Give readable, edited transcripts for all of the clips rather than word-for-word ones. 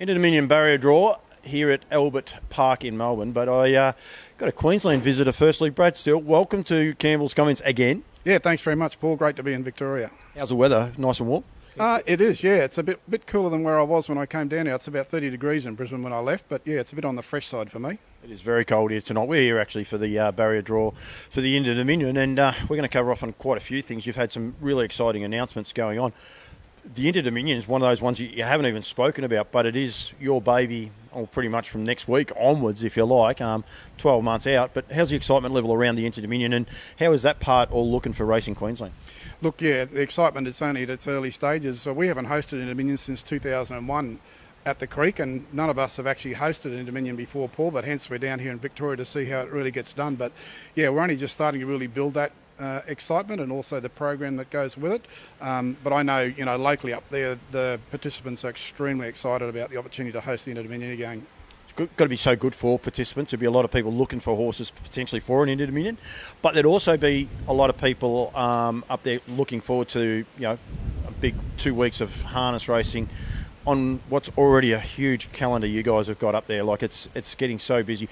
Inter-Dominion barrier draw here at Albion Park in Melbourne, but I got a Queensland visitor firstly. Brad Steele, welcome to Campbell's Comments again. Yeah, thanks very much, Paul. Great to be in Victoria. How's the weather? Nice and warm? It is, yeah. It's a bit cooler than where I was when I came down here. It's about 30 degrees in Brisbane when I left, but yeah, it's a bit on the fresh side for me. It is very cold here tonight. We're here actually for the barrier draw for the Inter-Dominion, and we're going to cover off on quite a few things. You've had some really exciting announcements going on. The Inter-Dominion is one of those ones you haven't even spoken about, but it is your baby, or pretty much from next week onwards, if you like, 12 months out. But how's the excitement level around the Inter-Dominion, and how is that part all looking for Racing Queensland? Look, yeah, the excitement is only at its early stages. So we haven't hosted Inter-Dominion since 2001 at the Creek, and none of us have actually hosted Inter-Dominion before, Paul, but hence we're down here in Victoria to see how it really gets done. But yeah, we're only just starting to really build that excitement and also the program that goes with it. But I know, locally up there, the participants are extremely excited about the opportunity to host the Inter-Dominion again. It's got to be so good for participants. There'll be a lot of people looking for horses potentially for an Inter-Dominion, but there'd also be a lot of people up there looking forward to a big 2 weeks of harness racing on what's already a huge calendar you guys have got up there. Like it's getting so busy.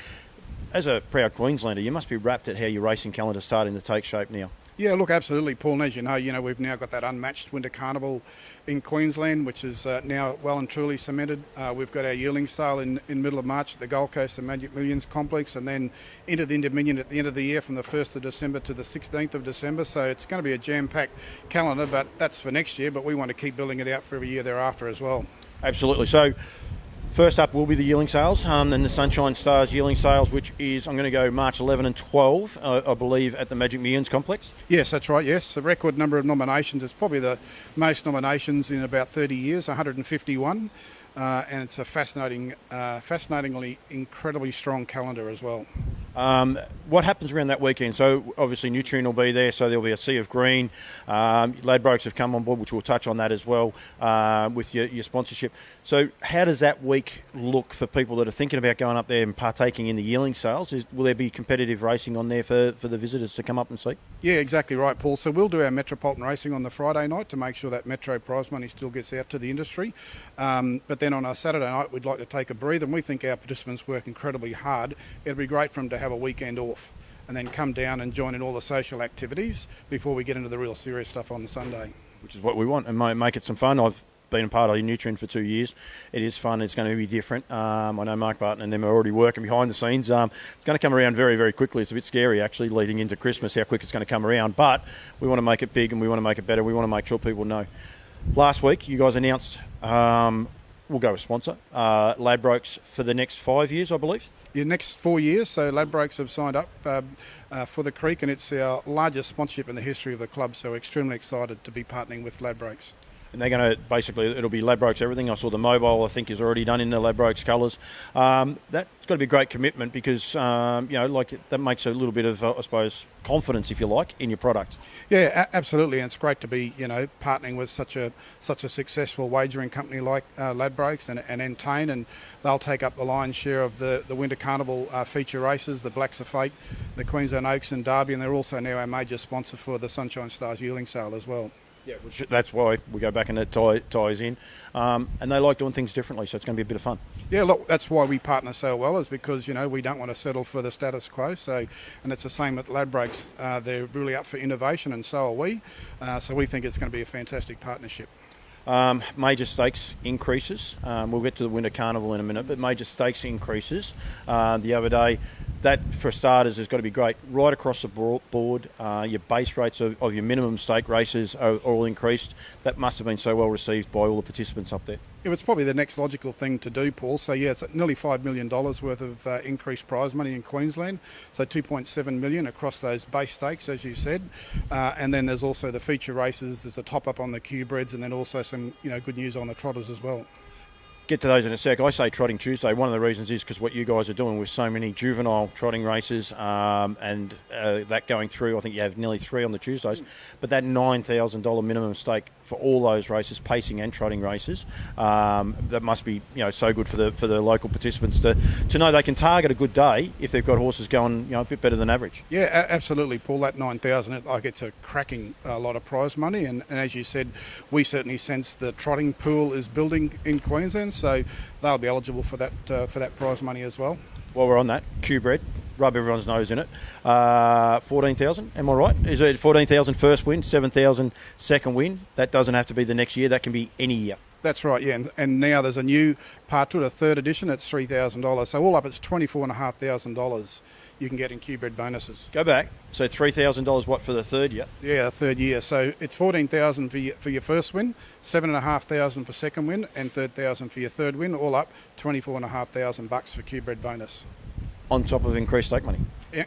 As a proud Queenslander, you must be rapt at how your racing calendar is starting to take shape now. Yeah, look, absolutely, Paul. And as you know, we've now got that unmatched Winter Carnival in Queensland, which is now well and truly cemented. We've got our yearling sale in middle of March at the Gold Coast and Magic Millions complex, and then into the Inter-Dominion at the end of the year from the 1st of December to the 16th of December. So it's going to be a jam-packed calendar, but that's for next year. But we want to keep building it out for every year thereafter as well. Absolutely. So first up will be the yearling sales, and the Sunshine Stars yearling sales, which is, I'm going to go March 11 and 12, I believe, at the Magic Millions complex. Yes, that's right, yes. The record number of nominations is probably the most nominations in about 30 years, 151. And it's a fascinatingly, incredibly strong calendar as well. What happens around that weekend? So obviously Nutrien will be there, so there'll be a sea of green. Ladbrokes have come on board, which we'll touch on that as well with your sponsorship. So how does that week look for people that are thinking about going up there and partaking in the yearling sales? Will there be competitive racing on there for the visitors to come up and see? Yeah, exactly right, Paul. So we'll do our Metropolitan racing on the Friday night to make sure that Metro prize money still gets out to the industry. But then on a Saturday night, we'd like to take a breather, and we think our participants work incredibly hard. It'd be great for them to have a weekend off and then come down and join in all the social activities before we get into the real serious stuff on the Sunday. Which is what we want, and make it some fun. I've been a part of Nutrien for 2 years. It is fun. It's going to be different. I know Mark Barton and them are already working behind the scenes. It's going to come around very, very quickly. It's a bit scary, actually, leading into Christmas, how quick it's going to come around. But we want to make it big, and we want to make it better. We want to make sure people know. Last week, you guys announced... we'll go with sponsor, Ladbrokes for the next 5 years, I believe. Yeah, next 4 years. So Ladbrokes have signed up for the Creek, and it's our largest sponsorship in the history of the club. So extremely excited to be partnering with Ladbrokes. And they're going to basically, it'll be Ladbrokes everything. I saw the mobile, I think, is already done in the Ladbrokes colours. That's got to be a great commitment because, that makes a little bit of, I suppose, confidence, if you like, in your product. Yeah, absolutely. And it's great to be, partnering with such a successful wagering company like Ladbrokes and Entain, and they'll take up the lion's share of the Winter Carnival feature races, the Blacks of Fate, the Queensland Oaks and Derby, and they're also now our major sponsor for the Sunshine Stars yearling sale as well. Yeah, which that's why we go back and it ties in. And they like doing things differently, so it's going to be a bit of fun. Yeah, look, that's why we partner so well, is because, we don't want to settle for the status quo. So, and it's the same at Ladbrokes. They're really up for innovation, and so are we. So we think it's going to be a fantastic partnership. Major stakes increases. We'll get to the Winter Carnival in a minute, but major stakes increases. The other day, that for starters has got to be great. Right across the board, your base rates of your minimum stake races are all increased. That must have been so well received by all the participants up there. It was probably the next logical thing to do, Paul. So yeah, it's nearly $5 million worth of increased prize money in Queensland. So $2.7 million across those base stakes, as you said. And then there's also the feature races. There's a top up on the Q-breds, and then also some good news on the trotters as well. Get to those in a sec. I say Trotting Tuesday. One of the reasons is because what you guys are doing with so many juvenile trotting races and that going through. I think you have nearly 3 on the Tuesdays. But that $9,000 minimum stake for all those races, pacing and trotting races, that must be so good for the local participants to know they can target a good day if they've got horses going a bit better than average. Yeah, absolutely, Paul. That $9,000, it's a cracking lot of prize money. And as you said, we certainly sense the trotting pool is building in Queensland. so they'll be eligible for that prize money as well. While we're on that, Q-Bred, rub everyone's nose in it. 14,000, am I right? Is it 14,000 first win, 7,000 second win? That doesn't have to be the next year. That can be any year. That's right, yeah. And now there's a new part to it, a third edition. It's $3,000. So all up, it's $24,500 you can get in Q-Bred bonuses. Go back. So $3,000 what for the third year? Yeah, the third year. So it's $14,000 for your first win, $7,500 for second win, and $3,000 for your third win. All up, $24,500 for Q-Bred bonus. On top of increased stake money?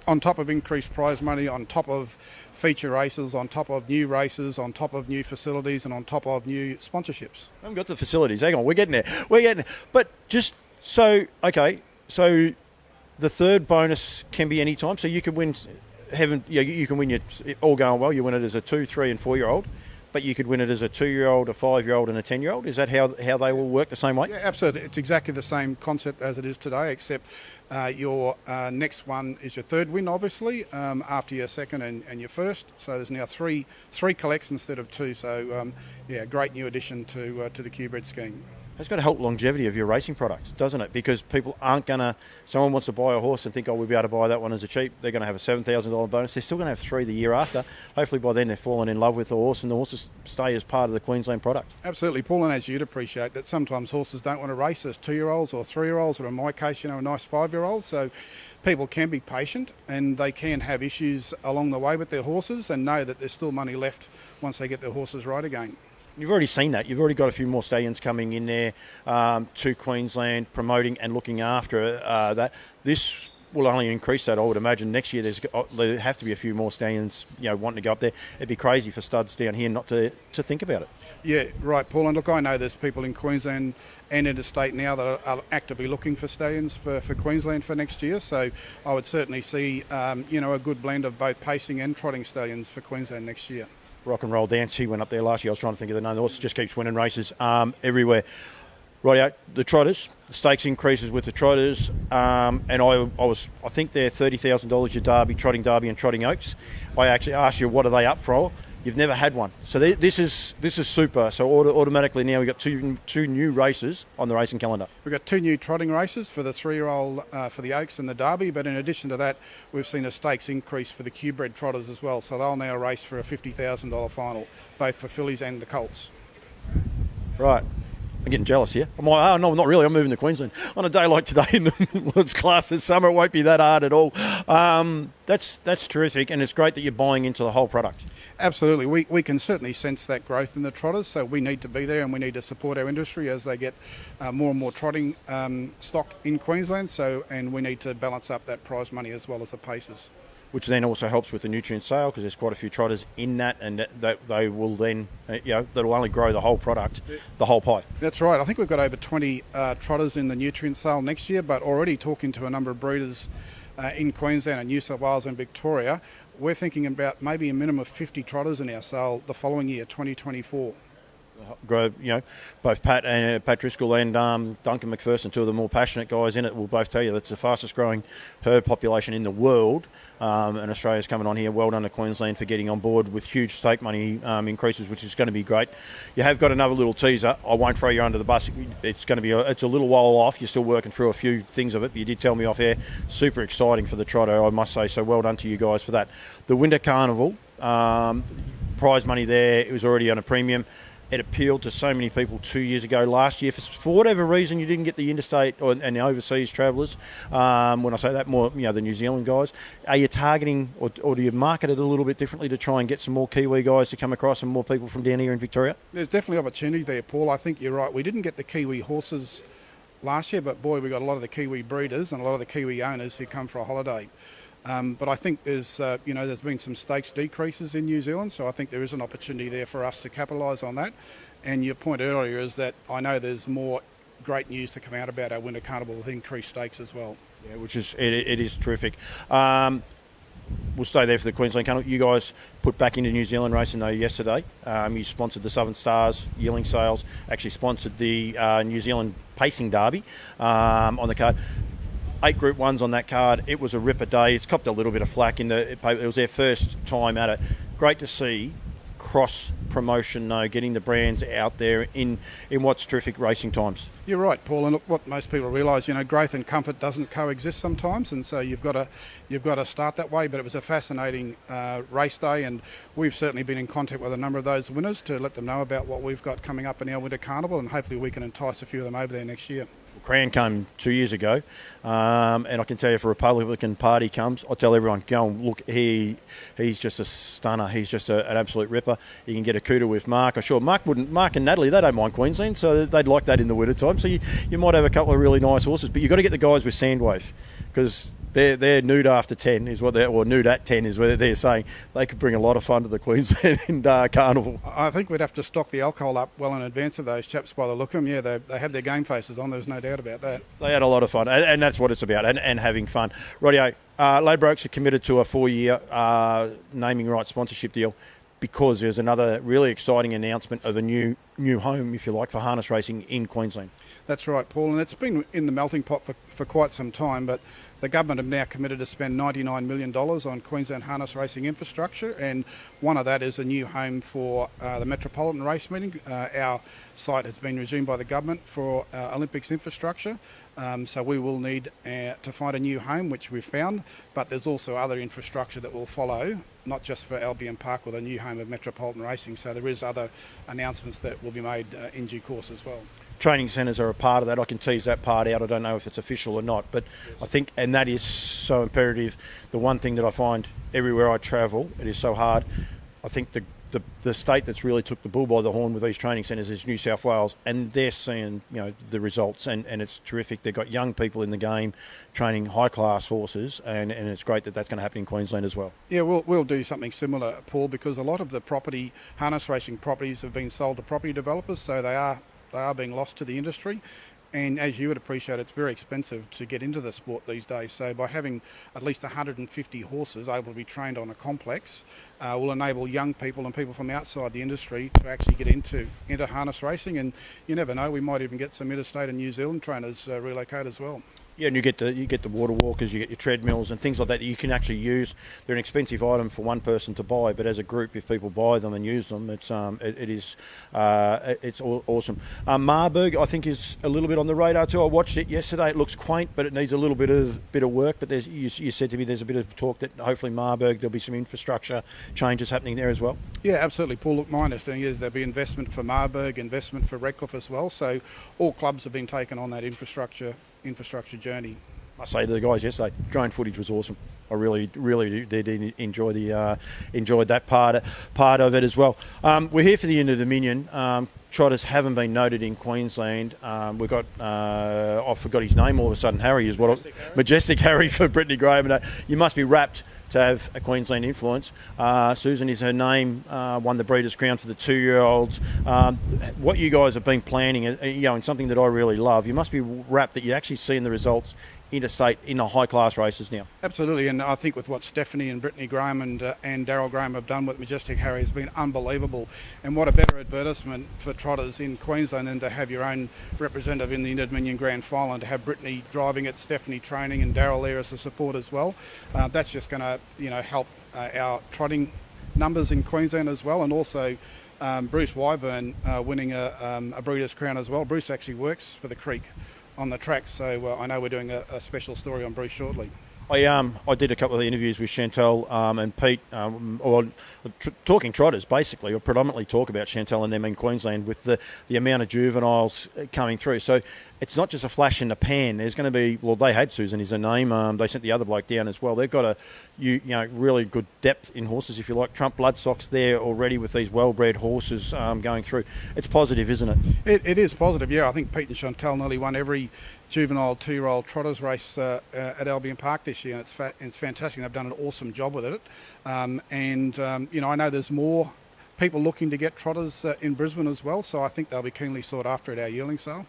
On top of increased prize money, on top of feature races, on top of new races, on top of new facilities, and on top of new sponsorships. I haven't got the facilities. Hang on, we're getting there. But just so, okay, so the third bonus can be any time. So you can win, you can win your, all going well, you win it as a 2, 3 and 4-year-old. But you could win it as a 2-year-old, a 5-year-old and a 10-year-old. Is that how they will work the same way? Yeah, absolutely. It's exactly the same concept as it is today, except your next one is your third win, obviously, after your second and your first. So there's now three collects instead of 2. So, great new addition to the Q-Bred scheme. It's got to help longevity of your racing products, doesn't it? Because people aren't going to... Someone wants to buy a horse and think, we'll be able to buy that one as a cheap. They're going to have a $7,000 bonus. They're still going to have 3 the year after. Hopefully by then they're falling in love with the horse and the horses stay as part of the Queensland product. Absolutely, Paul, and as you'd appreciate that sometimes horses don't want to race as 2-year-olds or 3-year-olds, or in my case, a nice 5-year-old. So people can be patient and they can have issues along the way with their horses and know that there's still money left once they get their horses right again. You've already seen that. You've already got a few more stallions coming in there to Queensland, promoting and looking after that. This will only increase that, I would imagine. Next year there have to be a few more stallions wanting to go up there. It'd be crazy for studs down here not to think about it. Yeah, right, Paul. And look, I know there's people in Queensland and interstate now that are actively looking for stallions for Queensland for next year. So I would certainly see a good blend of both pacing and trotting stallions for Queensland next year. Rock and Roll Dance, he went up there last year. I was trying to think of the name. The horse just keeps winning races everywhere. Rightio, the trotters, the stakes increases with the trotters, and I think they're $30,000 your Derby, Trotting Derby and Trotting Oaks. I actually asked you what are they up for. You've never had one, so this is super. So automatically now we've got two new races on the racing calendar. We've got 2 new trotting races for the 3-year-old for the Oaks and the Derby, but in addition to that, we've seen a stakes increase for the Q-Bred trotters as well. So they'll now race for a $50,000 final, both for fillies and the colts. Right. I'm getting jealous here. I'm like, no, not really. I'm moving to Queensland. On a day like today in it's classed as summer, it won't be that hard at all. That's terrific, and it's great that you're buying into the whole product. Absolutely. We can certainly sense that growth in the trotters, so we need to be there and we need to support our industry as they get more and more trotting stock in Queensland, and we need to balance up that prize money as well as the paces. Which then also helps with the nutrient sale because there's quite a few trotters in that, and that they will then, that'll only grow the whole product, the whole pie. That's right. I think we've got over 20 trotters in the nutrient sale next year, but already talking to a number of breeders in Queensland and New South Wales and Victoria, we're thinking about maybe a minimum of 50 trotters in our sale the following year, 2024. Grow, both Pat Driscoll and Duncan McPherson, 2 of the more passionate guys in it, will both tell you that's the fastest growing herd population in the world, and Australia's coming on here. Well done to Queensland for getting on board with huge stake money increases, which is going to be great. You have got another little teaser. I won't throw you under the bus. It's going to be it's a little while off. You're still working through a few things of it, but you did tell me off air. Super exciting for the trotter, I must say. So well done to you guys for that. The Winter Carnival prize money there. It was already on a premium. It appealed to so many people 2 years ago. Last year, for whatever reason, you didn't get the interstate and the overseas travellers. When I say that, more the New Zealand guys. Are you targeting or do you market it a little bit differently to try and get some more Kiwi guys to come across and more people from down here in Victoria? There's definitely opportunity there, Paul. I think you're right. We didn't get the Kiwi horses last year, but boy, we got a lot of the Kiwi breeders and a lot of the Kiwi owners who come for a holiday. But I think there's been some stakes decreases in New Zealand, so I think there is an opportunity there for us to capitalise on that. And your point earlier is that I know there's more great news to come out about our Winter Carnival with increased stakes as well. Yeah, which is it is terrific. We'll stay there for the Queensland Carnival. You guys put back into New Zealand racing though yesterday. You sponsored the Southern Stars Yearling Sales. Actually sponsored the New Zealand Pacing Derby on the card. 8 Group 1s on that card. It was a ripper day. It's copped a little bit of flack. It was their first time at it. Great to see cross promotion though, getting the brands out there in what's terrific racing times. You're right, Paul, and look, what most people realise, growth and comfort doesn't coexist sometimes, and so you've got to start that way. But it was a fascinating race day, and we've certainly been in contact with a number of those winners to let them know about what we've got coming up in our winter carnival, and hopefully we can entice a few of them over there next year. Cran came 2 years ago, and I can tell you if a Republican Party comes, I tell everyone, go and look, he's just a stunner. He's just an absolute ripper. You can get a cooter with Mark. I'm sure Mark and Natalie, they don't mind Queensland, so they'd like that in the winter time. So you might have a couple of really nice horses, but you've got to get the guys with Sandwaves, because they're nude after 10 is what or nude at 10 is what they're saying. They could bring a lot of fun to the Queensland Carnival. I think we'd have to stock the alcohol up well in advance of those chaps by the look of them. Yeah, they had their game faces on, there's no doubt about that. They had a lot of fun, and that's what it's about, and having fun. Rightio, Ladbrokes are committed to a 4-year naming rights sponsorship deal, because there's another really exciting announcement of a new home, if you like, for harness racing in Queensland. That's right, Paul, and it's been in the melting pot for quite some time, but the government have now committed to spend $99 million on Queensland harness racing infrastructure, and one of that is a new home for the Metropolitan Race Meeting. Our site has been resumed by the government for Olympics infrastructure, so we will need to find a new home, which we've found, but there's also other infrastructure that will follow, not just for Albion Park with a new home of Metropolitan Racing, so there is other announcements that will be made in due course as well. Training centres are a part of that. I can tease that part out. I don't know if it's official or not, but I think, and that is so imperative. The one thing that I find everywhere I travel, it is so hard. I think the state that's really took the bull by the horn with these training centres is New South Wales, and they're seeing the results, and it's terrific. They've got young people in the game training high class horses, and it's great that that's going to happen in Queensland as well. Yeah, we'll do something similar, Paul, because a lot of the harness racing properties have been sold to property developers, so they are being lost to the industry. And as you would appreciate, it's very expensive to get into the sport these days. So by having at least 150 horses able to be trained on a complex will enable young people and people from outside the industry to actually get into harness racing. And you never know, we might even get some interstate and New Zealand trainers relocate as well. Yeah, and you get the water walkers, you get your treadmills and things like that you can actually use. They're an expensive item for one person to buy, but as a group, if people buy them and use them, it's awesome. Marburg, I think, is a little bit on the radar too. I watched it yesterday. It looks quaint, but it needs a little bit of work. But you said to me there's a bit of talk that hopefully Marburg, there'll be some infrastructure changes happening there as well. Yeah, absolutely, Paul. Look, my understanding is there'll be investment for Marburg, investment for Redcliffe as well. So all clubs have been taken on that infrastructure journey. I say to the guys yesterday, drone footage was awesome. I really did enjoy enjoyed that part of it as well. We're here for the end of Dominion. Trotters haven't been noted in Queensland. We've got I forgot his name all of a sudden. Harry is Majestic Harry for Brittany Graham. And you must be rapt to have a Queensland influence. Susan is her name, won the Breeders' Crown for the 2-year-olds. What you guys have been planning, and something that I really love, you must be rapt that you're actually seeing the results interstate in the high-class races now. Absolutely, and I think with what Stephanie and Brittany Graham and Daryl Graham have done with Majestic Harry has been unbelievable. And what a better advertisement for trotters in Queensland than to have your own representative in the Inter-Dominion Grand Final, and to have Brittany driving it, Stephanie training, and Daryl there as a support as well. That's just going to help our trotting numbers in Queensland as well, and also Bruce Wyvern winning a Breeders' Crown as well. Bruce actually works for the Creek on the track, so I know we're doing a special story on Bruce shortly. I did a couple of interviews with Chantal and Pete, talking trotters basically, or predominantly talk about Chantal and them in Queensland with the amount of juveniles coming through. So it's not just a flash in the pan. There's going to be, they had Susan is her name. They sent the other bloke down as well. They've got really good depth in horses, if you like. Trump Bloodstock's there already with these well-bred horses going through. It's positive, isn't it? It is positive, yeah. I think Pete and Chantal nearly won every juvenile 2-year-old trotters race at Albion Park this year, and it's fantastic. They've done an awesome job with it. I know there's more people looking to get trotters in Brisbane as well, so I think they'll be keenly sought after at our yearling sale.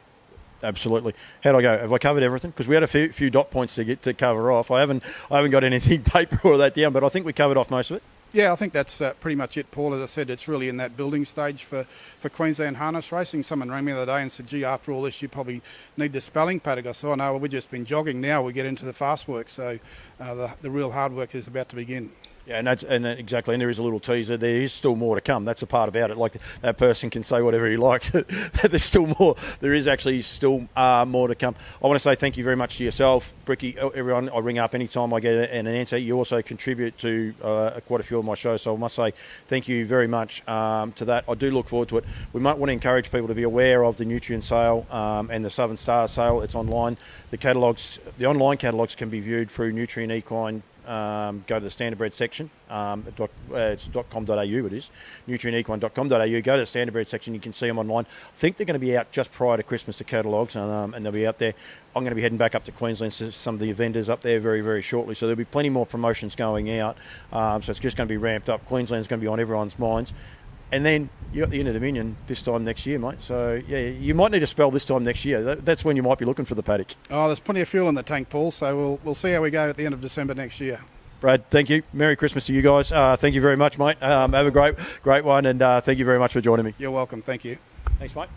Absolutely. How'd I go? Have I covered everything? Because we had a few dot points to cover off. I haven't got anything paper or that down, but I think we covered off most of it. Yeah, I think that's pretty much it, Paul. As I said, it's really in that building stage for Queensland harness racing. Someone rang me the other day and said, gee, after all this, you probably need the spelling paddock. I said, oh, no, we've just been jogging. Now we get into the fast work. So the real hard work is about to begin. Yeah, and exactly, and there is a little teaser. There is still more to come. That's the part about it. Like, that person can say whatever he likes. There's still more. There is actually still more to come. I want to say thank you very much to yourself, Bricky, everyone. I ring up anytime I get an answer. You also contribute to quite a few of my shows, so I must say thank you very much to that. I do look forward to it. We might want to encourage people to be aware of the Nutrient sale and the Southern Star sale. It's online. The online catalogues can be viewed through Nutrient Equine. Go to the standardbred section. It's .com.au. It is nutrienequine.com.au. Go to the standardbred section. You can see them online. I think they're going to be out just prior to Christmas, the catalogues, and they'll be out there. I'm going to be heading back up to Queensland to some of the vendors up there very, very shortly. So there'll be plenty more promotions going out. So it's just going to be ramped up. Queensland's going to be on everyone's minds. And then you got the Inter-Dominion this time next year, mate. So, yeah, you might need a spell this time next year. That's when you might be looking for the paddock. Oh, there's plenty of fuel in the tank, Paul, so we'll see how we go at the end of December next year. Brad, thank you. Merry Christmas to you guys. Thank you very much, mate. Have a great one, and thank you very much for joining me. You're welcome. Thank you. Thanks, mate.